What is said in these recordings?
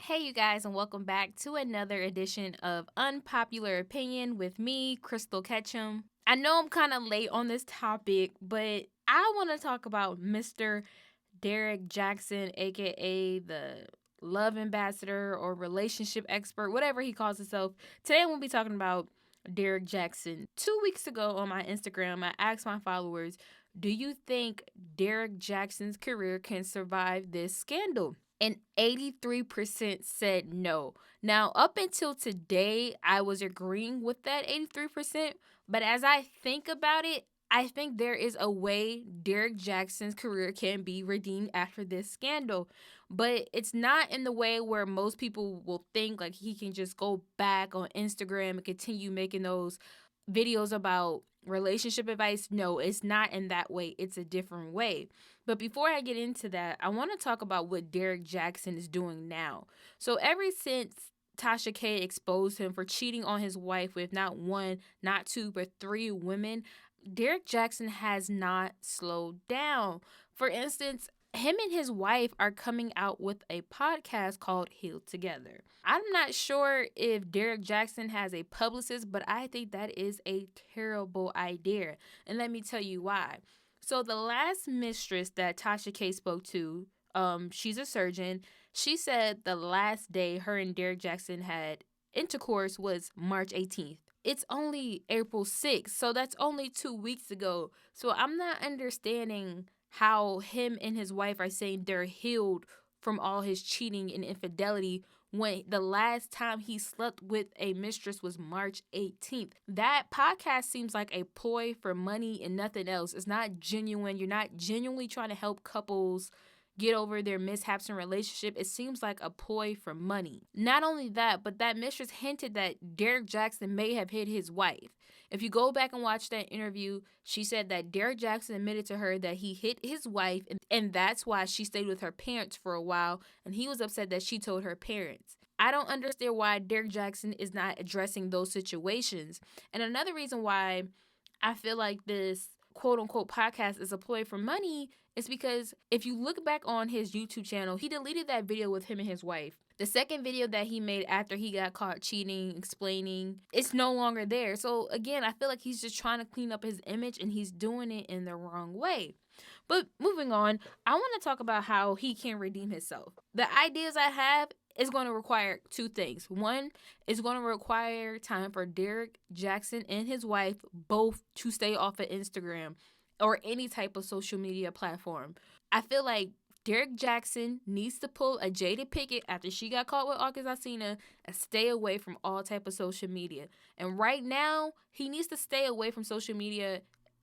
Hey, you guys, and welcome back to another edition of Unpopular Opinion with me, Krystal Ketchum. I know I'm kind of late on this topic, but I want to talk about Mr. Derrick Jaxn, aka the love ambassador or relationship expert, whatever he calls himself. Today, we'll be talking about Derrick Jaxn. 2 weeks ago on my Instagram, I asked my followers, do you think Derrick Jaxn's career can survive this scandal? And 83% said no. Now, up until today, I was agreeing with that 83%, but as I think about it, I think there is a way Derrick Jaxn's career can be redeemed after this scandal. But it's not in the way where most people will think like he can just go back on Instagram and continue making those videos about relationship advice. No, it's not in that way. It's a different way. But before I get into that, I want to talk about what Derrick Jaxn is doing now. So ever since Tasha K exposed him for cheating on his wife with not one, not two, but three women, Derrick Jaxn has not slowed down. For instance, him and his wife are coming out with a podcast called Healed Together. I'm not sure if Derrick Jaxn has a publicist, but I think that is a terrible idea. And let me tell you why. So the last mistress that Tasha K spoke to, she's a surgeon. She said the last day her and Derrick Jaxn had intercourse was March 18th. It's only April 6th, so that's only 2 weeks ago. So I'm not understanding how him and his wife are saying they're healed from all his cheating and infidelity when the last time he slept with a mistress was March 18th. That podcast seems like a ploy for money and nothing else. It's not genuine. You're not genuinely trying to help couples get over their mishaps in relationship. It seems like a ploy for money. Not only that, but that mistress hinted that Derrick Jaxn may have hit his wife. If you go back and watch that interview, she said that Derrick Jaxn admitted to her that he hit his wife, and that's why she stayed with her parents for a while, and he was upset that she told her parents. I don't understand why Derrick Jaxn is not addressing those situations. And another reason why I feel like this quote unquote podcast is a ploy for money is because if you look back on his YouTube channel, he deleted that video with him and his wife. The second video that he made after he got caught cheating, explaining, it's no longer there. So again, I feel like he's just trying to clean up his image and he's doing it in the wrong way. But moving on, I want to talk about how he can redeem himself. The ideas I have is going to require two things. One, it's going to require time for Derrick Jaxn and his wife both to stay off of Instagram or any type of social media platform. I feel like Derrick Jaxn needs to pull a Jada Pinkett after she got caught with August Alsina and stay away from all type of social media. And right now, he needs to stay away from social media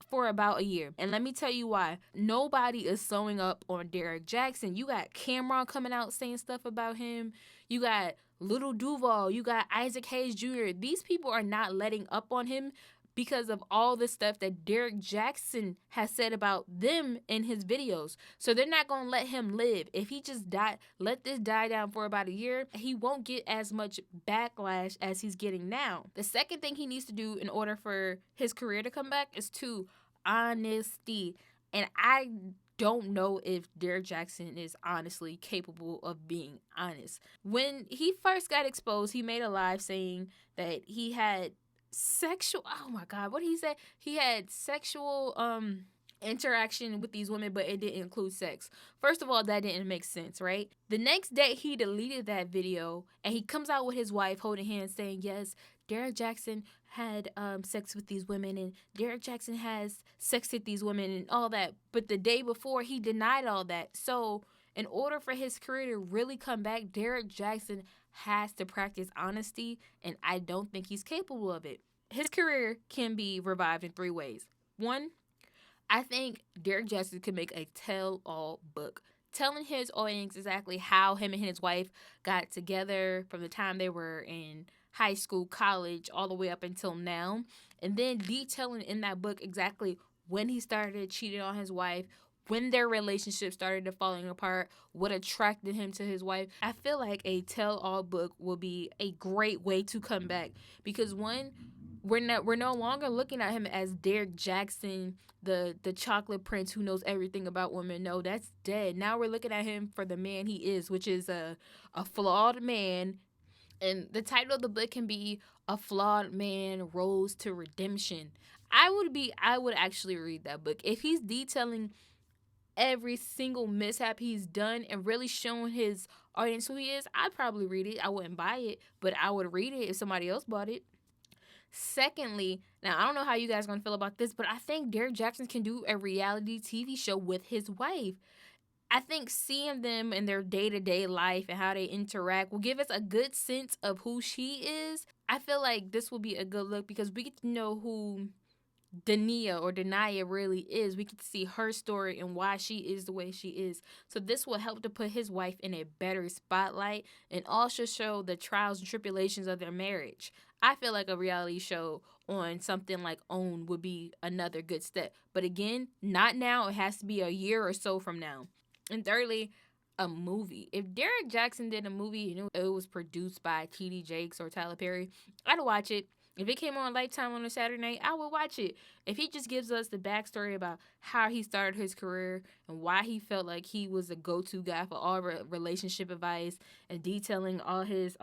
for about a year. And let me tell you why. Nobody is sewing up on Derrick Jaxn. You got Cameron coming out saying stuff about him. You got Little Duval. You got Isaac Hayes Jr. These people are not letting up on him because of all the stuff that Derrick Jaxn has said about them in his videos. So they're not going to let him live. If he just let this die down for about a year, he won't get as much backlash as he's getting now. The second thing he needs to do in order for his career to come back is honesty. And I don't know if Derrick Jaxn is honestly capable of being honest. When he first got exposed, he made a live saying that he had what did he say? He had sexual interaction with these women, but it didn't include sex. First of all, that didn't make sense, right? The next day he deleted that video and he comes out with his wife holding hands saying, yes, Derrick Jaxn had sex with these women and Derrick Jaxn has sex with these women and all that. But the day before he denied all that. So in order for his career to really come back, Derrick Jaxn has to practice honesty, and I don't think he's capable of it. His career can be revived in three ways. One, I think Derrick Jaxn could make a tell-all book, telling his audience exactly how him and his wife got together from the time they were in high school, college, all the way up until now, and then detailing in that book exactly when he started cheating on his wife, when their relationship started to falling apart, what attracted him to his wife. I feel like a tell-all book will be a great way to come back because one, we're no longer looking at him as Derrick Jaxn, the chocolate prince who knows everything about women. No, that's dead. Now we're looking at him for the man he is, which is a flawed man. And the title of the book can be A Flawed Man Rose to Redemption. I would actually read that book. If he's detailing every single mishap he's done and really showing his audience who he is, I'd probably read it. I wouldn't buy it, but I would read it if somebody else bought it. Secondly, now I don't know how you guys are gonna feel about this, but I think Derrick Jaxn can do a reality TV show with his wife. I think seeing them in their day to day life and how they interact will give us a good sense of who she is. I feel like this will be a good look because we get to know who Denia really is. We get to see her story and why she is the way she is. So this will help to put his wife in a better spotlight and also show the trials and tribulations of their marriage. I feel like a reality show on something like OWN would be another good step. But again, not now. It has to be a year or so from now. And thirdly, a movie. If Derrick Jaxn did a movie, it was produced by T.D. Jakes or Tyler Perry, I'd watch it. If it came on Lifetime on a Saturday night, I would watch it. If he just gives us the backstory about how he started his career and why he felt like he was a go-to guy for all relationship advice and detailing all his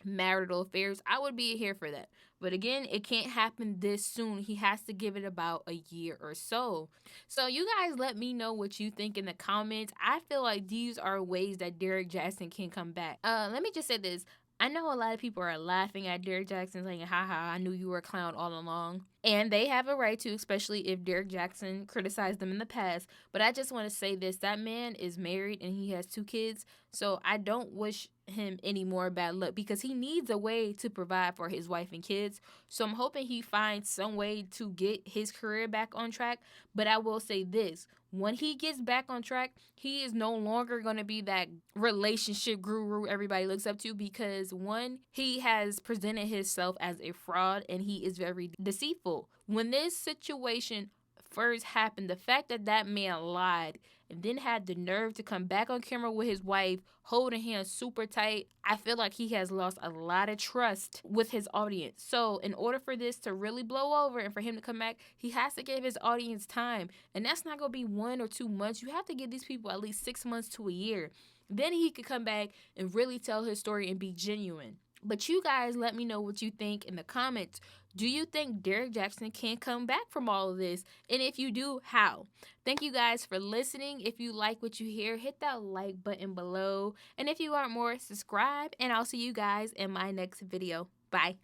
marital affairs, I would be here for that. But again, it can't happen this soon. He has to give it about a year or so. So you guys let me know what you think in the comments. I feel like these are ways that Derrick Jaxn can come back. Let me just say this. I know a lot of people are laughing at Derrick Jaxn saying, haha, I knew you were a clown all along. And they have a right to, especially if Derrick Jaxn criticized them in the past. But I just want to say this. That man is married and he has 2 kids. So I don't wish him any more bad luck because he needs a way to provide for his wife and kids. So I'm hoping he finds some way to get his career back on track. But I will say this. When he gets back on track, he is no longer going to be that relationship guru everybody looks up to because, one, he has presented himself as a fraud and he is very deceitful. When this situation first happened, the fact that that man lied and then had the nerve to come back on camera with his wife, holding hands super tight, I feel like he has lost a lot of trust with his audience. So in order for this to really blow over and for him to come back, he has to give his audience time. And that's not going to be 1 or 2 months. You have to give these people at least 6 months to a year. Then he could come back and really tell his story and be genuine. But you guys let me know what you think in the comments. Do you think Derrick Jaxn can come back from all of this? And if you do, how? Thank you guys for listening. If you like what you hear, hit that like button below. And if you want more, subscribe. And I'll see you guys in my next video. Bye.